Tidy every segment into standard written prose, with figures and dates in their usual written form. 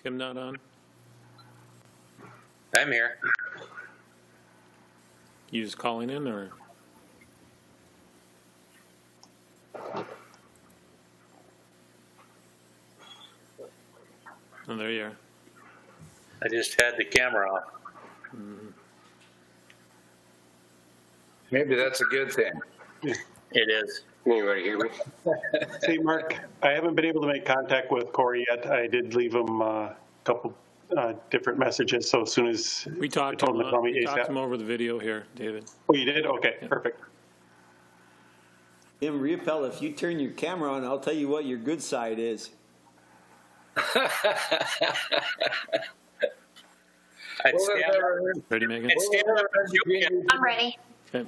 Tim not on? I'm here. You just calling in or? Oh, there you are. I just had the camera off. Maybe that's a good thing. It is. Can anybody hear me? Hey, Mark, I haven't been able to make contact with Corey yet. I did leave him a couple different messages, so as soon as We talked I told him to call me we talked ASAP. to him over the video here, David. Oh, you did? Okay, perfect. Tim Riopel, if you turn your camera on, I'll tell you what your good side is. Ready, Megan? I'm ready. Okay.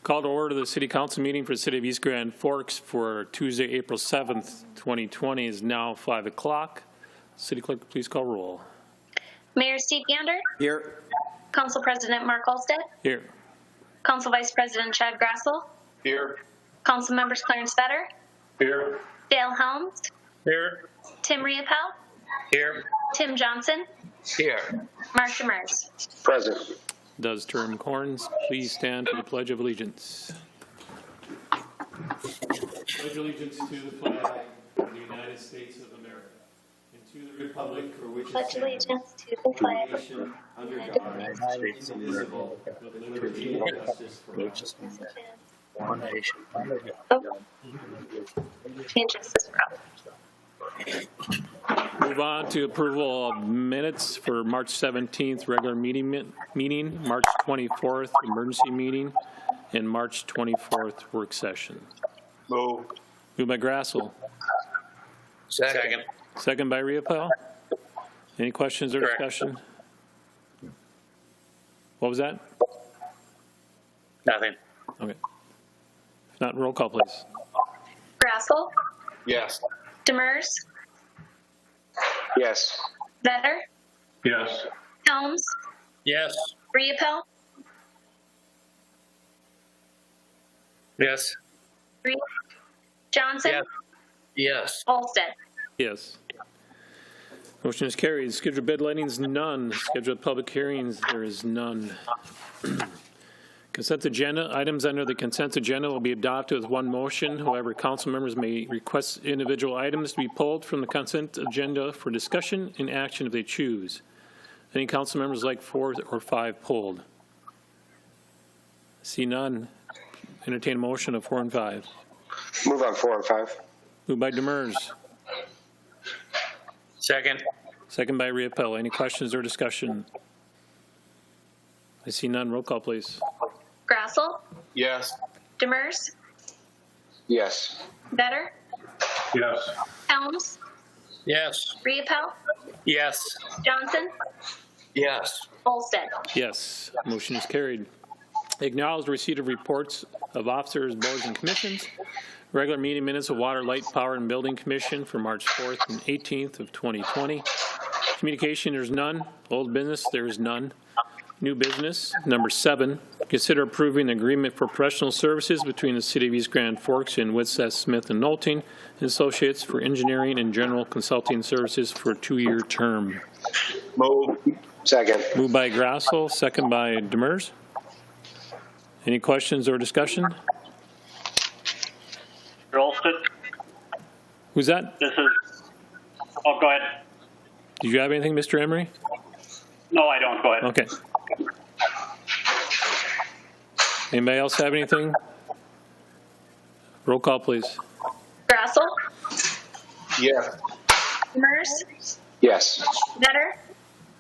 Call to order the City Council meeting for the City of East Grand Forks for Tuesday, April 7th, 2020 is now 5 o'clock. City Clerk, please call roll. Mayor Steve Gander, Here. Council President Mark Olsted, Here. Council Vice President Chad Grassel, Here. Council Members Clarence Vetter, Here. Dale Helms, Here. Tim Riopel, Here. Tim Johnson, Here. Mark Demers. Present. Does term Corns please stand for the Pledge of Allegiance? Pledge allegiance to the flag of the United States of America and to the republic for which it Pledge stands, allegiance to the flag Nation under God, indivisible, with liberty and justice for all. One nation. Oh. Changes this route. Move on to approval of minutes for March 17th regular meeting, March 24th emergency meeting, and March 24th work session. Move. Moved by Grassel, Second. second by Riopel. Any questions or Correct. discussion? What was that? Nothing. Okay. If not, roll call, please. Grassel, Yes. Demers, Yes. Vetter, Yes. Helms, Yes. Riopel, Yes. Johnson, Yes. Yes. Olsted. Yes. Motion is carried. Scheduled bid lightings, none. Scheduled public hearings, there is none. Consent agenda, items under the consent agenda will be adopted with one motion. However, council members may request individual items to be pulled from the consent agenda for discussion and action if they choose. Any council members like 4 or 5 pulled? See none. Entertain a motion of 4 and 5. Move on 4 and 5. Moved by Demers, Second. second by Riopel. Any questions or discussion? I see none. Roll call, please. Grassel, Yes. Demers, Yes. Vetter, Yes. Helms, Yes. Riopel, Yes. Johnson, Yes. Olsted. Yes, motion is carried. Acknowledge receipt of reports of officers, boards, and commissions. Regular meeting minutes of Water, Light, Power, and Building Commission for March 4th and 18th of 2020. Communication, there's none. Old business, there is none. New business, number 7, consider approving the agreement for professional services between the City of East Grand Forks and Witset Smith and Nolting and Associates for engineering and general consulting services for a 2-year term. Move. Second. Moved by Grassel, second by Demers. Any questions or discussion? Olsted, Who's that? this is, oh, go ahead. Did you have anything, Mr. Emery? No, I don't, go ahead. Okay. Anybody else have anything? Roll call, please. Grassel, Yes. Demers, Yes. Vetter,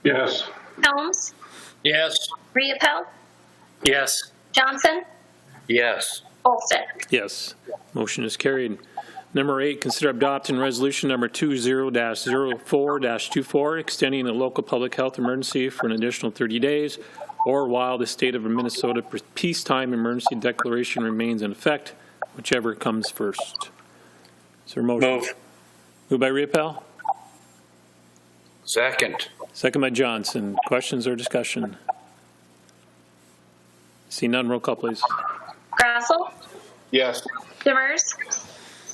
Yes. Helms, Yes. Riopel, Yes. Johnson, Yes. Olsted. Yes. Motion is carried. Number 8, consider adopting resolution number 20-04-24, extending a local public health emergency for an additional 30 days, or while the state of Minnesota peacetime emergency declaration remains in effect, whichever comes first. Is there a motion? Move. Moved by Riopel, Second. second by Johnson. Questions or discussion? See none, roll call, please. Grassel, Yes. Demers,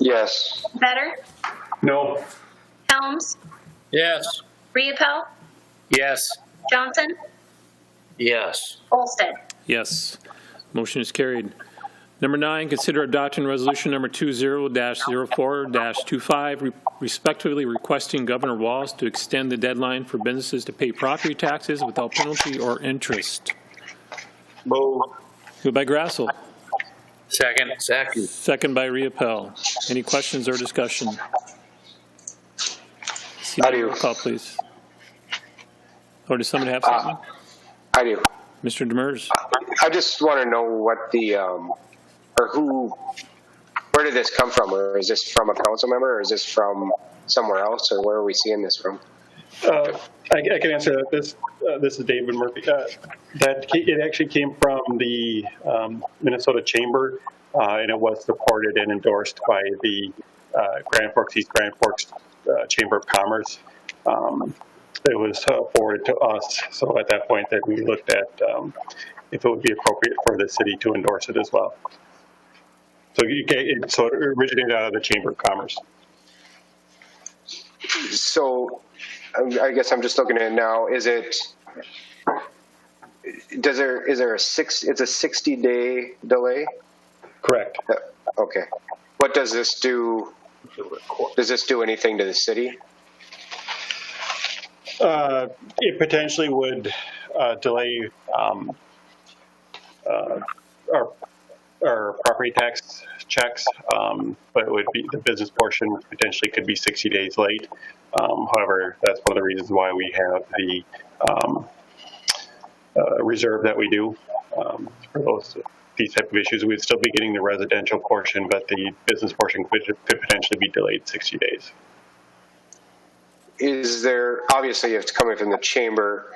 Yes. Vetter, No. Helms, Yes. Riepel, Yes. Johnson, Yes. Olsted. Yes. Motion is carried. Number 9, consider adopting resolution number 20-04-25, respectively requesting Governor Walz to extend the deadline for businesses to pay property taxes without penalty or interest. Move. Moved by Grassel, Second. Second. second by Riepel. Any questions or discussion? I do. Roll call, please. Or does somebody have something? I do. Mr. Demers? I just want to know what the, or who, where did this come from? Or is this from a council member, or is this from somewhere else, or where are we seeing this from? I can answer that. This is David Murphy. It actually came from the Minnesota Chamber, and it was supported and endorsed by the Grand Forks, East Grand Forks Chamber of Commerce. It was forwarded to us, so at that point that we looked at if it would be appropriate for the city to endorse it as well. So it originated out of the Chamber of Commerce. So, I guess I'm just looking at it now. Is it? Is there a it's a 60-day delay? Correct. Okay. What does this do? Does this do anything to the city? It potentially would delay our property tax checks, but it would be the business portion potentially could be 60 days late. However, that's one of the reasons why we have the reserve that we do for these type of issues. We'd still be getting the residential portion, but the business portion could potentially be delayed 60 days. Is there, obviously it's coming from the chamber,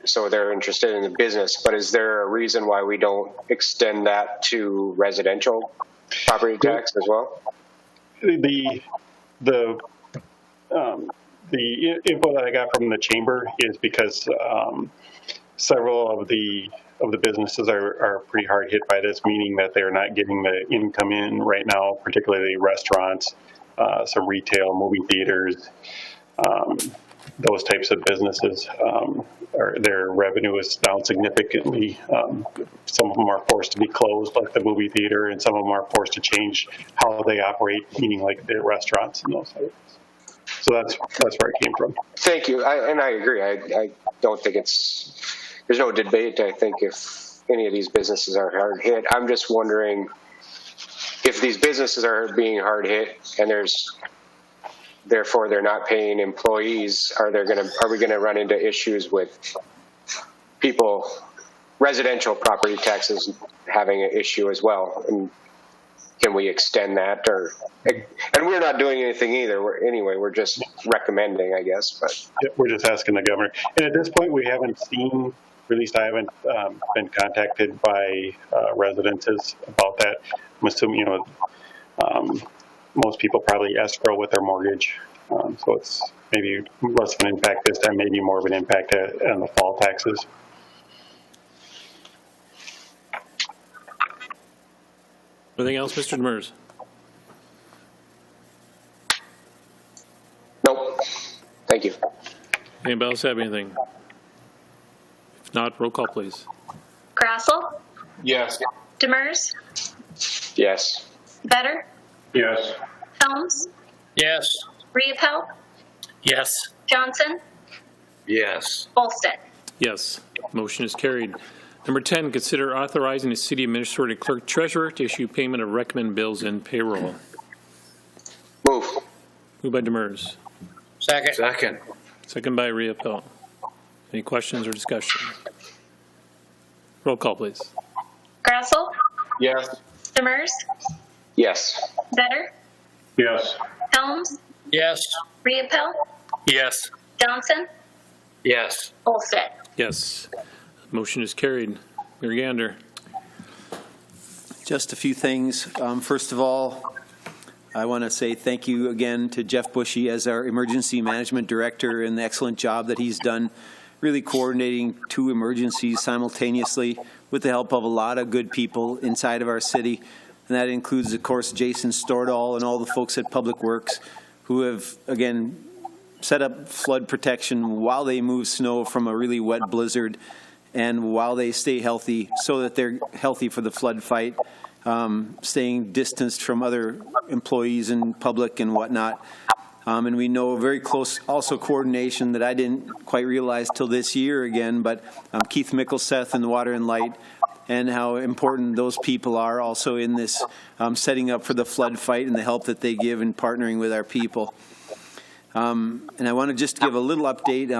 so they're interested in the business, but is there a reason why we don't extend that to residential property tax as well? The info that I got from the chamber is because several of the businesses are pretty hard hit by this, meaning that they're not getting the income in right now, particularly restaurants, some retail, movie theaters, those types of businesses. Their revenue is down significantly. Some of them are forced to be closed, like the movie theater, and some of them are forced to change how they operate, meaning like their restaurants and those types. So that's where it came from. Thank you, and I agree. I don't think there's no debate. I think if any of these businesses are hard hit, I'm just wondering if these businesses are being hard hit and therefore they're not paying employees, are we gonna run into issues with people, residential property taxes having an issue as well? And can we extend that, and we're not doing anything either. We're just recommending, I guess. But yeah, we're just asking the governor. And at this point, we haven't seen, or at least I haven't been contacted by residences about that. I'm assuming, most people probably escrow with their mortgage, so it's maybe less of an impact this time, maybe more of an impact on the fall taxes. Anything else, Mr. Demers? nope. Thank you. Anybody else have anything? If not, roll call, please. Grassel, Yes. Demers, Yes. Better, Yes. Helms, Yes. Riepel, Yes. Johnson, Yes. Olsted. Yes. Motion is carried. Number 10, consider authorizing the city administrator clerk treasurer to issue payment of recommended bills and payroll. Move. Moved by Demers, Second. Second. second by Riepel. Any questions or discussion? Roll call, please. Grassel, Yes. Demers, Yes. Better, Yes. Helms, Yes. Riepel, Yes. Johnson, Yes. Olsted. Yes. Motion is carried. Mayor Gander. Just a few things. First of all, I want to say thank you again to Jeff Bushy as our Emergency Management Director and the excellent job that he's done really coordinating 2 emergencies simultaneously with the help of a lot of good people inside of our city. And that includes, of course, Jason Stordahl and all the folks at Public Works who have, again, set up flood protection while they move snow from a really wet blizzard and while they stay healthy so that they're healthy for the flood fight, staying distanced from other employees in public and whatnot. And we know very close also coordination that I didn't quite realize till this year again, but Keith Mickleseth and Water and Light, and how important those people are also in this setting up for the flood fight and the help that they give in partnering with our people. And I want to just give a little update.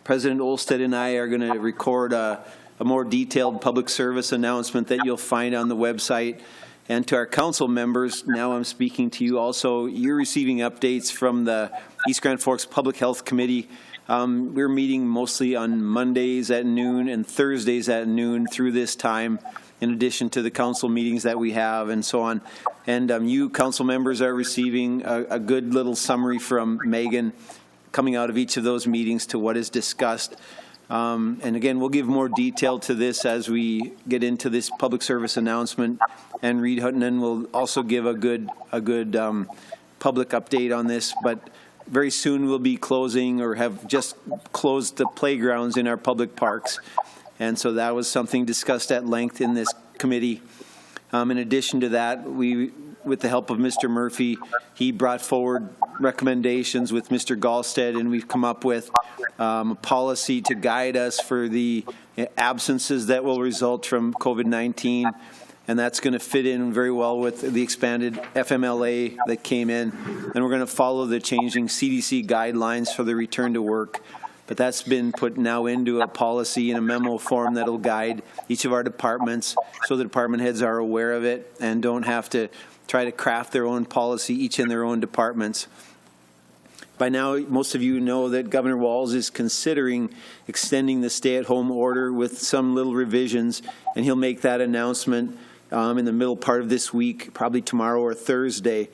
President Olsted and I are going to record a more detailed public service announcement that you'll find on the website. And to our council members, now I'm speaking to you also, you're receiving updates from the East Grand Forks Public Health Committee. We're meeting mostly on Mondays at noon and Thursdays at noon through this time, in addition to the council meetings that we have and so on. And you council members are receiving a good little summary from Megan coming out of each of those meetings to what is discussed. And again, we'll give more detail to this as we get into this public service announcement, and Reed Hutton will also give a good public update on this. But very soon we'll be closing or have just closed the playgrounds in our public parks. And so that was something discussed at length in this committee. In addition to that, with the help of Mr. Murphy, he brought forward recommendations with Mr. Gallstead, and we've come up with a policy to guide us for the absences that will result from COVID-19. And that's going to fit in very well with the expanded FMLA that came in. And we're going to follow the changing CDC guidelines for the return to work. But that's been put now into a policy in a memo form that'll guide each of our departments so the department heads are aware of it and don't have to try to craft their own policy, each in their own departments. By now, most of you know that Governor Walz is considering extending the stay-at-home order with some little revisions, and he'll make that announcement in the middle part of this week, probably tomorrow or Thursday.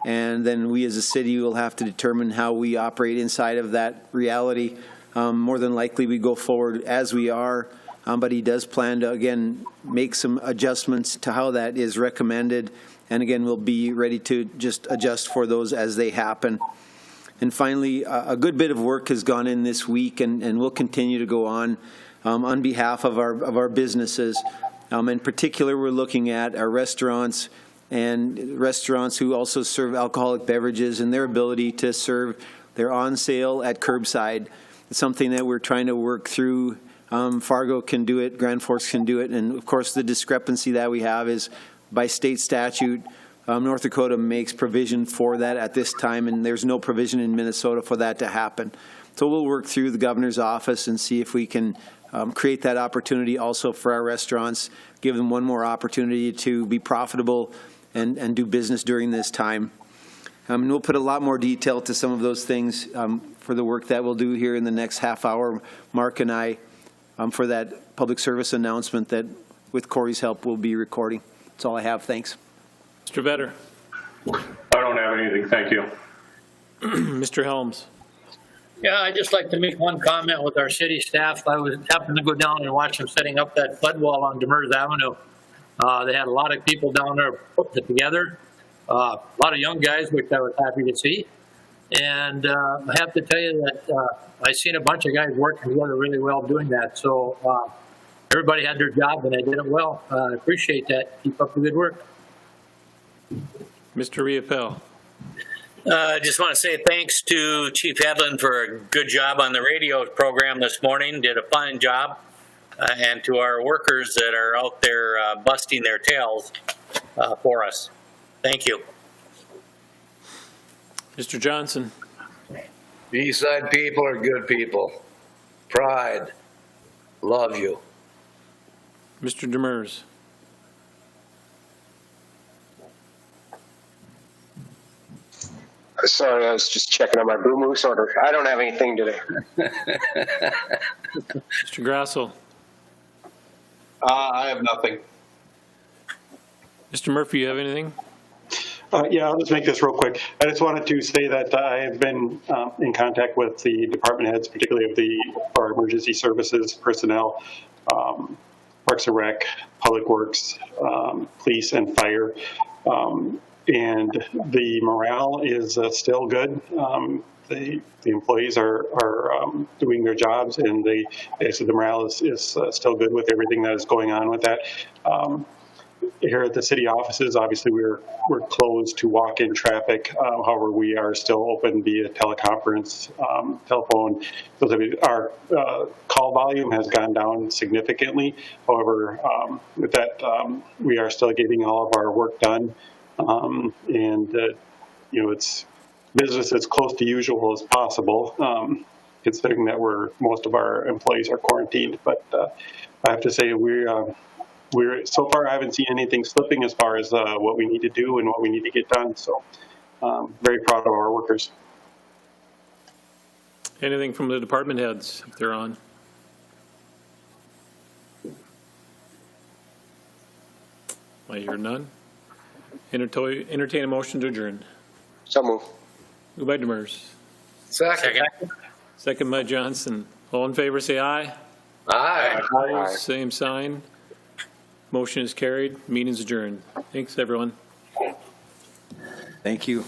And then we as a city will have to determine how we operate inside of that reality. More than likely we go forward as we are, but he does plan to, again, make some adjustments to how that is recommended. And again, we'll be ready to just adjust for those as they happen. And finally, a good bit of work has gone in this week and will continue to go on behalf of our businesses. In particular, we're looking at our restaurants and restaurants who also serve alcoholic beverages and their ability to serve their on sale at curbside. It's something that we're trying to work through. Fargo can do it, Grand Forks can do it, and of course the discrepancy that we have is by state statute. North Dakota makes provision for that at this time, and there's no provision in Minnesota for that to happen. So we'll work through the governor's office and see if we can create that opportunity also for our restaurants, give them one more opportunity to be profitable and do business during this time. And we'll put a lot more detail to some of those things for the work that we'll do here in the next half hour, Mark and I, for that public service announcement that, with Corey's help, we'll be recording. That's all I have. Thanks. Mr. Vetter. I don't have anything. Thank you. Mr. Helms. Yeah, I'd just like to make one comment with our city staff. I happened to go down and watch them setting up that flood wall on Demers Avenue. They had a lot of people down there putting it together. A lot of young guys, which I was happy to see. And I have to tell you that I've seen a bunch of guys working together really well doing that. So everybody had their job and they did it well. I appreciate that. Keep up the good work. Mr. Riopel. I just want to say thanks to Chief Hedlund for a good job on the radio program this morning. Did a fine job. And to our workers that are out there busting their tails for us. Thank you. Mr. Johnson. Eastside people are good people. Pride. Love you. Mr. Demers. Sorry, I was just checking on my Brew Moose order. I don't have anything today. Mr. Grassel. I have nothing. Mr. Murphy, you have anything? Yeah, I'll just make this real quick. I just wanted to say that I have been in contact with the department heads, particularly of our emergency services personnel, Parks and Rec, Public Works, Police, and Fire. and the morale is still good. The employees are doing their jobs, and they said the morale is still good with everything that is going on with that. Here at the city offices, obviously we're closed to walk-in traffic. However, we are still open via teleconference, telephone. Our call volume has gone down significantly. However, with that, we are still getting all of our work done, and it's business as close to usual as possible, considering that most of our employees are quarantined. But I have to say we're so far I haven't seen anything slipping as far as what we need to do and what we need to get done. So very proud of our workers. Anything from the department heads, if they're on? I hear none. Entertain a motion to adjourn. So move. Moved by Demers. Second. Second by Johnson. All in favor, say aye. Aye. Opposed, same sign. Motion is carried. Meeting's adjourned. Thanks, everyone. Thank you.